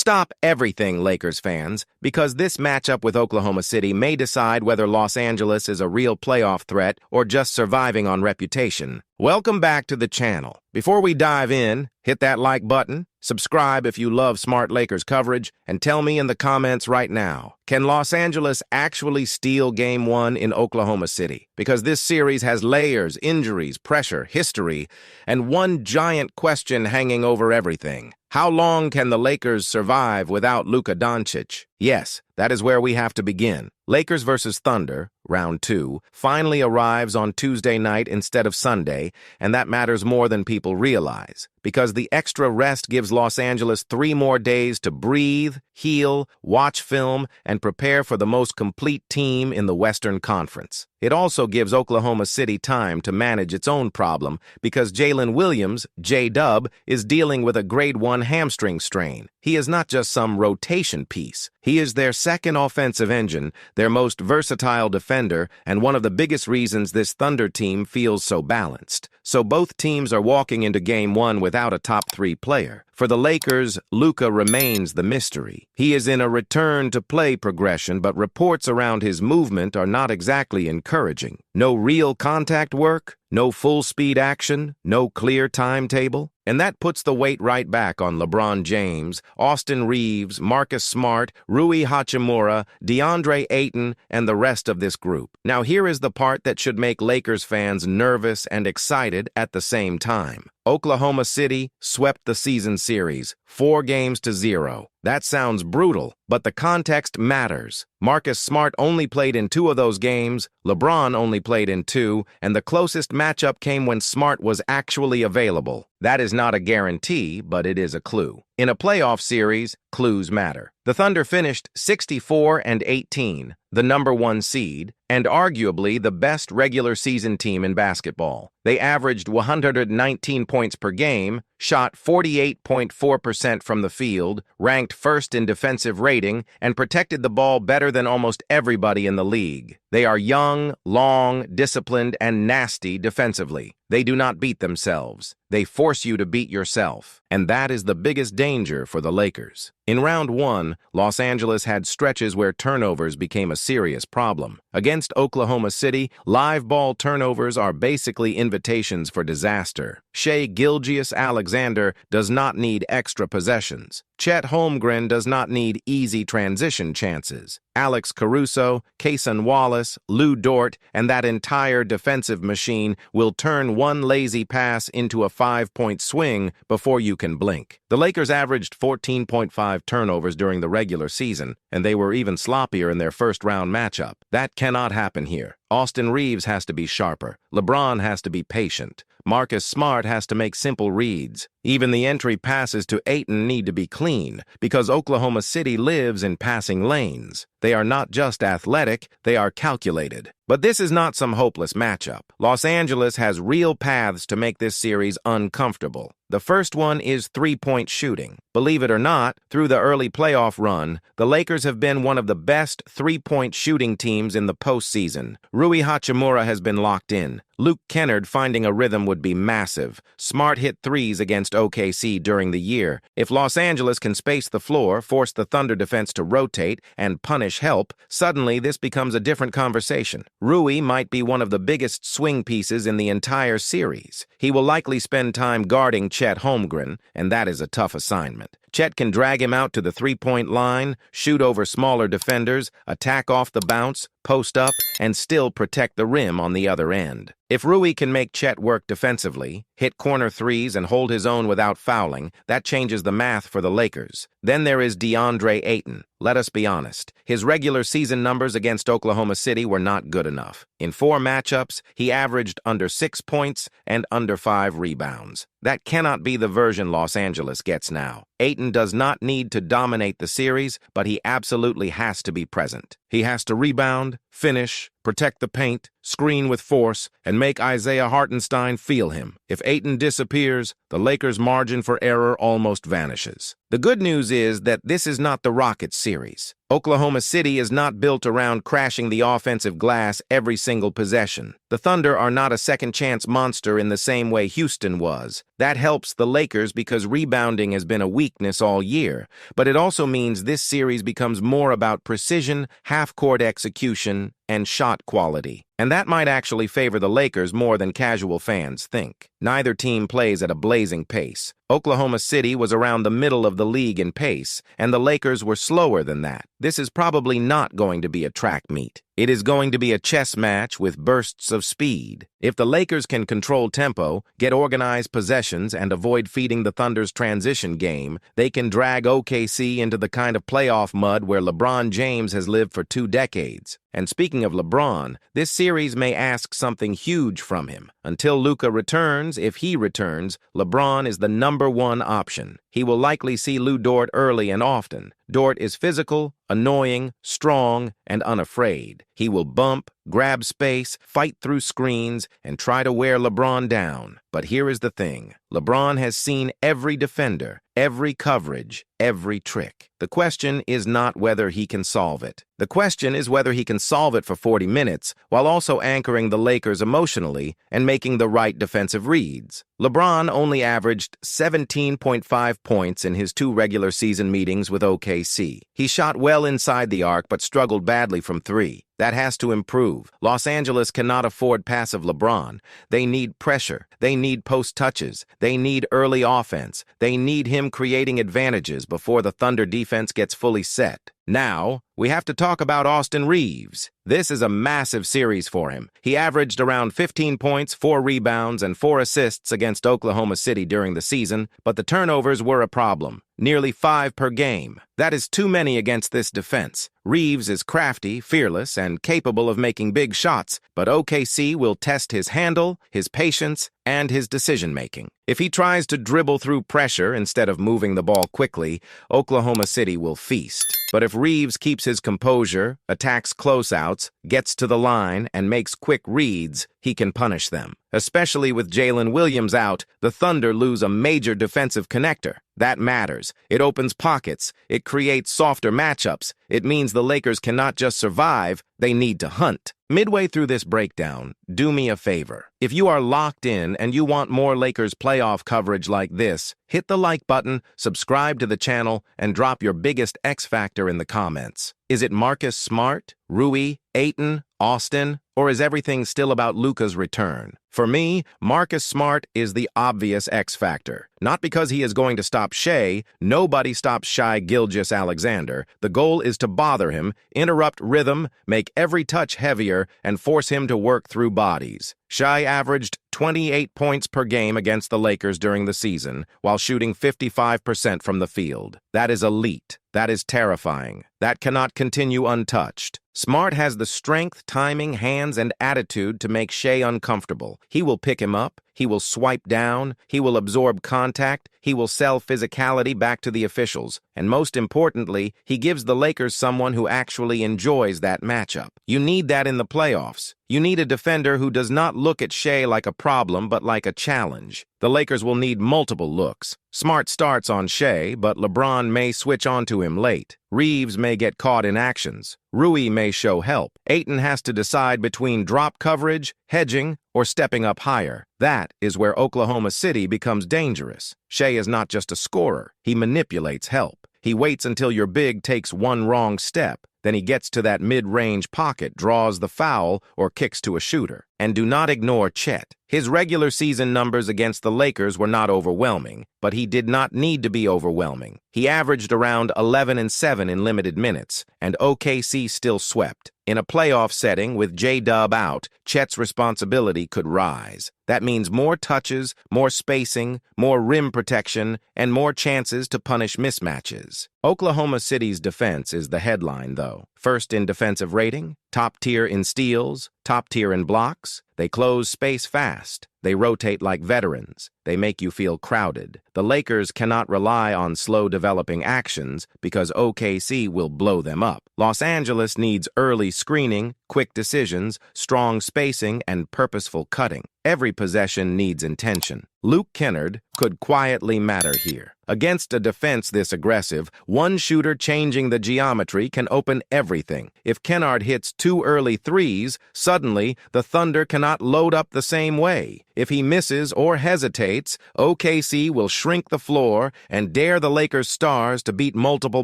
Stop everything, Lakers fans, because this matchup with Oklahoma City may decide whether Los Angeles is a real playoff threat or just surviving on reputation. Welcome back to the channel. Before we dive in, hit that like button, subscribe if you love smart Lakers coverage, and tell me in the comments right now, can Los Angeles actually steal Game 1 in Oklahoma City? Because this series has layers, injuries, pressure, history, and one giant question hanging over everything. How long can the Lakers survive without Luka Doncic? Yes, that is where we have to begin. Lakers versus Thunder, round 2, finally arrives on Tuesday night instead of Sunday, and that matters more than people realize, because the extra rest gives Los Angeles 3 more days to breathe, heal, watch film, and prepare for the most complete team in the Western Conference. It also gives Oklahoma City time to manage its own problem, because Jalen Williams, J-Dub, is dealing with a grade 1 hamstring strain. He is not just some rotation piece. He is their second offensive engine, their most versatile defender, and one of the biggest reasons this Thunder team feels so balanced. So both teams are walking into Game 1 without a top 3 player. For the Lakers, Luka remains the mystery. He is in a return-to-play progression, but reports around his movement are not exactly encouraging. No real contact work, no full-speed action, no clear timetable. And that puts the weight right back on LeBron James, Austin Reeves, Marcus Smart, Rui Hachimura, DeAndre Ayton, and the rest of this group. Now here is the part that should make Lakers fans nervous and excited at the same time. Oklahoma City swept the season series, 4-0. That sounds brutal, but the context matters. Marcus Smart only played in 2 of those games, LeBron only played in 2, and the closest matchup came when Smart was actually available. That is not a guarantee, but it is a clue. In a playoff series, clues matter. The Thunder finished 64-18, the number 1 seed, and arguably the best regular season team in basketball. They averaged 119 points per game, shot 48.4% from the field, ranked first in defensive rating, and protected the ball better than almost everybody in the league. They are young, long, disciplined, and nasty defensively. They do not beat themselves. They force you to beat yourself. And that is the biggest danger for the Lakers. In round 1, Los Angeles had stretches where turnovers became a serious problem. Against Oklahoma City, live ball turnovers are basically invitations for disaster. Shai Gilgeous-Alexander does not need extra possessions. Chet Holmgren does not need easy transition chances. Alex Caruso, Cason Wallace, Lou Dort, and that entire defensive machine will turn one lazy pass into a 5-point swing before you can blink. The Lakers averaged 14.5 turnovers during the regular season, and they were even sloppier in their first-round matchup. That cannot happen here. Austin Reeves has to be sharper. LeBron has to be patient. Marcus Smart has to make simple reads. Even the entry passes to Ayton need to be clean, because Oklahoma City lives in passing lanes. They are not just athletic, they are calculated. But this is not some hopeless matchup. Los Angeles has real paths to make this series uncomfortable. The first one is 3-point shooting. Believe it or not, through the early playoff run, the Lakers have been one of the best 3-point shooting teams in the postseason. Rui Hachimura has been locked in. Luke Kennard finding a rhythm would be massive. Smart hit threes against OKC during the year. If Los Angeles can space the floor, force the Thunder defense to rotate, and punish help, suddenly this becomes a different conversation. Rui might be one of the biggest swing pieces in the entire series. He will likely spend time guarding Chet Holmgren, and that is a tough assignment. Chet can drag him out to the 3-point line, shoot over smaller defenders, attack off the bounce, post up, and still protect the rim on the other end. If Rui can make Chet work defensively, hit corner threes, and hold his own without fouling, that changes the math for the Lakers. Then there is DeAndre Ayton. Let us be honest. His regular season numbers against Oklahoma City were not good enough. In 4 matchups, he averaged under 6 points and under 5 rebounds. That cannot be the version Los Angeles gets now. Ayton does not need to dominate the series, but he absolutely has to be present. He has to rebound, finish, protect the paint, screen with force, and make Isaiah Hartenstein feel him. If Ayton disappears, the Lakers' margin for error almost vanishes. The good news is that this is not the Rockets series. Oklahoma City is not built around crashing the offensive glass every single possession. The Thunder are not a second-chance monster in the same way Houston was. That helps the Lakers because rebounding has been a weakness all year, but it also means this series becomes more about precision, half-court execution, and shot quality. And that might actually favor the Lakers more than casual fans think. Neither team plays at a blazing pace. Oklahoma City was around the middle of the league in pace, and the Lakers were slower than that. This is probably not going to be a track meet. It is going to be a chess match with bursts of speed. If the Lakers can control tempo, get organized possessions, and avoid feeding the Thunder's transition game, they can drag OKC into the kind of playoff mud where LeBron James has lived for 2 decades. And speaking of LeBron, this series may ask something huge from him. Until Luka returns, if he returns, LeBron is the #1 option. He will likely see Lu Dort early and often. Dort is physical, annoying, strong, and unafraid. He will bump, grab space, fight through screens, and try to wear LeBron down. But here is the thing. LeBron has seen every defender, every coverage, every trick. The question is not whether he can solve it. The question is whether he can solve it for 40 minutes while also anchoring the Lakers emotionally and making the right defensive reads. LeBron only averaged 17.5 points in his 2 regular season meetings with OKC. He shot well inside the arc but struggled badly from 3. That has to improve. Los Angeles cannot afford passive LeBron. They need pressure. They need post touches. They need early offense. They need him creating advantages before the Thunder defense gets fully set. Now, we have to talk about Austin Reeves. This is a massive series for him. He averaged around 15 points, 4 rebounds, and 4 assists against Oklahoma City during the season, but the turnovers were a problem. Nearly 5 per game. That is too many against this defense. Reeves is crafty, fearless, and capable of making big shots, but OKC will test his handle, his patience, and his decision-making. If he tries to dribble through pressure instead of moving the ball quickly, Oklahoma City will feast. But if Reeves keeps his composure, attacks closeouts, gets to the line, and makes quick reads, he can punish them. Especially with Jalen Williams out, the Thunder lose a major defensive connector. That matters. It opens pockets. It creates softer matchups. It means the Lakers cannot just survive, they need to hunt. Midway through this breakdown, do me a favor. If you are locked in and you want more Lakers playoff coverage like this, hit the like button, subscribe to the channel, and drop your biggest X factor in the comments. Is it Marcus Smart, Rui, Ayton, Austin, or is everything still about Luka's return? For me, Marcus Smart is the obvious X factor. Not because he is going to stop Shai. Nobody stops Shai Gilgeous-Alexander. The goal is to bother him, interrupt rhythm, make every touch heavier, and force him to work through bodies. Shai averaged 28 points per game against the Lakers during the season, while shooting 55% from the field. That is elite. That is terrifying. That cannot continue untouched. Smart has the strength, timing, hands, and attitude to make Shai uncomfortable. He will pick him up. He will swipe down. He will absorb contact. He will sell physicality back to the officials. And most importantly, he gives the Lakers someone who actually enjoys that matchup. You need that in the playoffs. You need a defender who does not look at Shai like a problem, but like a challenge. The Lakers will need multiple looks. Smart starts on Shai, but LeBron may switch onto him late. Reeves may get caught in actions. Rui may show help. Ayton has to decide between drop coverage, hedging, or stepping up higher. That is where Oklahoma City becomes dangerous. Shai is not just a scorer. He manipulates help. He waits until your big takes one wrong step. Then he gets to that mid-range pocket, draws the foul, or kicks to a shooter. And do not ignore Chet. His regular season numbers against the Lakers were not overwhelming, but he did not need to be overwhelming. He averaged around 11 and 7 in limited minutes, and OKC still swept. In a playoff setting with J-Dub out, Chet's responsibility could rise. That means more touches, more spacing, more rim protection, and more chances to punish mismatches. Oklahoma City's defense is the headline, though. First in defensive rating, top tier in steals, top tier in blocks. They close space fast. They rotate like veterans. They make you feel crowded. The Lakers cannot rely on slow developing actions because OKC will blow them up. Los Angeles needs early screening, quick decisions, strong spacing, and purposeful cutting. Every possession needs intention. Luke Kennard could quietly matter here. Against a defense this aggressive, one shooter changing the geometry can open everything. If Kennard hits 2 early threes, suddenly the Thunder cannot load up the same way. If he misses or hesitates, OKC will shrink the floor and dare the Lakers' stars to beat multiple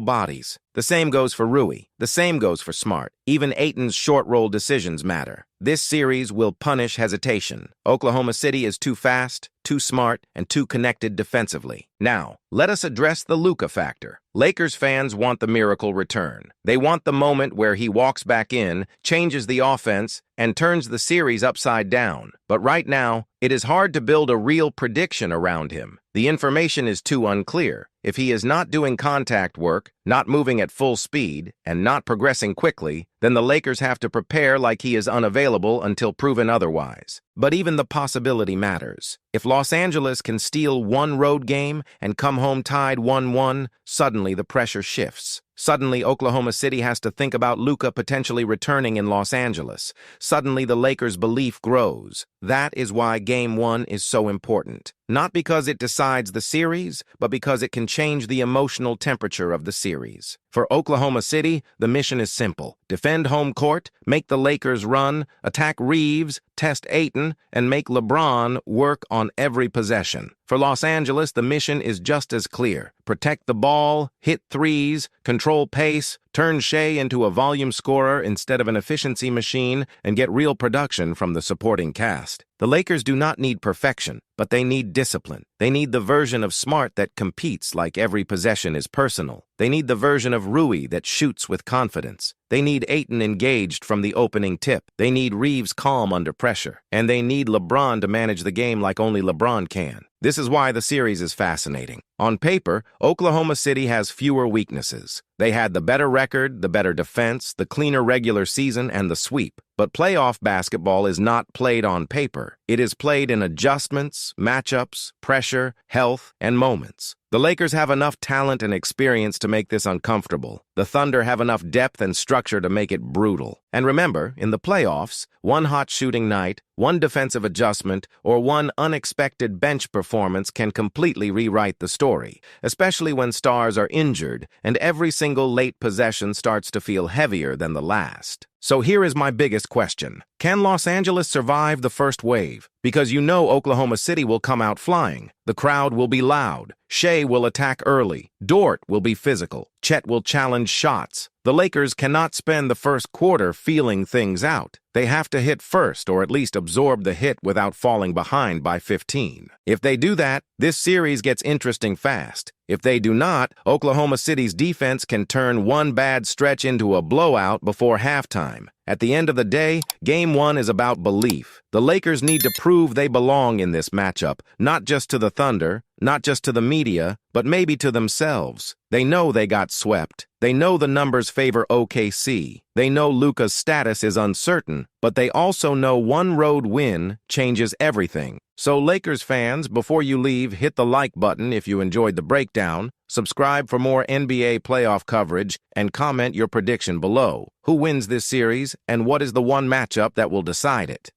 bodies. The same goes for Rui. The same goes for Smart. Even Ayton's short-roll decisions matter. This series will punish hesitation. Oklahoma City is too fast, too smart, and too connected defensively. Now, let us address the Luka factor. Lakers fans want the miracle return. They want the moment where he walks back in, changes the offense, and turns the series upside down. But right now, it is hard to build a real prediction around him. The information is too unclear. If he is not doing contact work, not moving at full speed, and not progressing quickly, then the Lakers have to prepare like he is unavailable until proven otherwise. But even the possibility matters. If Los Angeles can steal one road game and come home tied 1-1, suddenly the pressure shifts. Suddenly, Oklahoma City has to think about Luka potentially returning in Los Angeles. Suddenly, the Lakers' belief grows. That is why Game 1 is so important. Not because it decides the series, but because it can change the emotional temperature of the series. For Oklahoma City, the mission is simple. Defend home court, make the Lakers run, attack Reeves, test Ayton, and make LeBron work on every possession. For Los Angeles, the mission is just as clear. Protect the ball, hit threes, control pace, turn Shea into a volume scorer instead of an efficiency machine, and get real production from the supporting cast. The Lakers do not need perfection, but they need discipline. They need the version of Smart that competes like every possession is personal. They need the version of Rui that shoots with confidence. They need Ayton engaged from the opening tip. They need Reeves calm under pressure. And they need LeBron to manage the game like only LeBron can. This is why the series is fascinating. On paper, Oklahoma City has fewer weaknesses. They had the better record, the better defense, the cleaner regular season, and the sweep. But playoff basketball is not played on paper. It is played in adjustments, matchups, pressure, health, and moments. The Lakers have enough talent and experience to make this uncomfortable. The Thunder have enough depth and structure to make it brutal. And remember, in the playoffs, one hot shooting night, one defensive adjustment, or one unexpected bench performance can completely rewrite the story, especially when stars are injured and every single late possession starts to feel heavier than the last. So here is my biggest question. Can Los Angeles survive the first wave? Because you know Oklahoma City will come out flying. The crowd will be loud. Shea will attack early. Dort will be physical. Chet will challenge shots. The Lakers cannot spend the first quarter feeling things out. They have to hit first, or at least absorb the hit without falling behind by 15. If they do that, this series gets interesting fast. If they do not, Oklahoma City's defense can turn one bad stretch into a blowout before halftime. At the end of the day, Game 1 is about belief. The Lakers need to prove they belong in this matchup, not just to the Thunder, not just to the media, but maybe to themselves. They know they got swept. They know the numbers favor OKC. They know Luka's status is uncertain, but they also know one road win changes everything. So Lakers fans, before you leave, hit the like button if you enjoyed the breakdown, subscribe for more NBA playoff coverage, and comment your prediction below. Who wins this series, and what is the one matchup that will decide it?